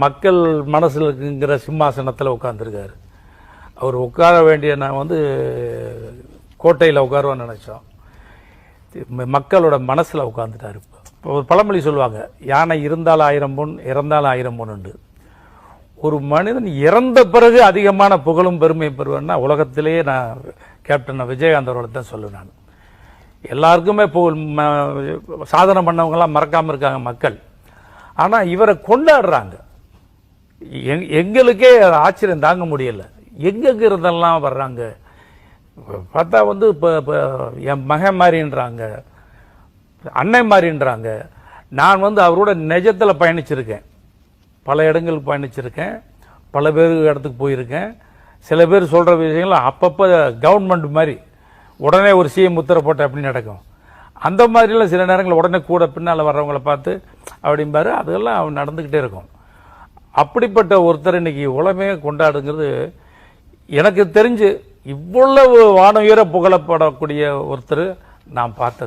மக்கள் மனசில் இருக்குங்கிற சிம்மாசனத்தில் உட்காந்துருக்காரு. அவர் உட்கார வேண்டிய நான் வந்து கோட்டையில் உட்காருவோன்னு நினச்சோம். மக்களோட மனசில் உட்காந்துட்டார். இப்போ ஒரு பழமொழி சொல்லுவாங்க, யானை இருந்தால் 1000 பொன், இறந்தால் 1000 பொன் உண்டு. ஒரு மனிதன் இறந்த பிறகு அதிகமான புகழும் பெருமையும் பெறுவேன்னா உலகத்திலேயே நான் கேப்டன் விஜயகாந்த் அவர்களை தான் சொல்லுவேன். நான் எல்லாருக்குமே சாதனை பண்ணவங்களாம் மறக்காமல் இருக்காங்க மக்கள். ஆனால் இவரை கொண்டாடுறாங்க. எங்களுக்கே ஆச்சரியம் தாங்க முடியல. எங்கெங்க இருந்தெல்லாம் வர்றாங்க பார்த்தா வந்து இப்போ என் மகன் மாதிரின்றாங்க, அண்ணன் மாதிரின்றாங்க. நான் வந்து அவரோட நிஜத்தில் பயணிச்சிருக்கேன், பல இடங்களுக்கு பயணிச்சிருக்கேன், பல பேர் இடத்துக்கு போயிருக்கேன். சில பேர் சொல்கிற விஷயங்கள் அப்பப்போ கவர்மெண்ட் மாதிரி உடனே ஒரு சிஎம் உத்தரவு போட்ட அப்படி நடக்கும். அந்த மாதிரிலாம் சில நேரங்களில் உடனே கூட பின்னால் வர்றவங்களை பார்த்து அப்படிம்பாரு. அதெல்லாம் நடந்துக்கிட்டே இருக்கும். அப்படிப்பட்ட ஒருத்தர் இன்னைக்கு உலகமே கொண்டாடுங்கிறது எனக்கு தெரிஞ்சு இவ்வளவு வானுயர புகழப்படக்கூடிய ஒருத்தர் நான் பார்த்தது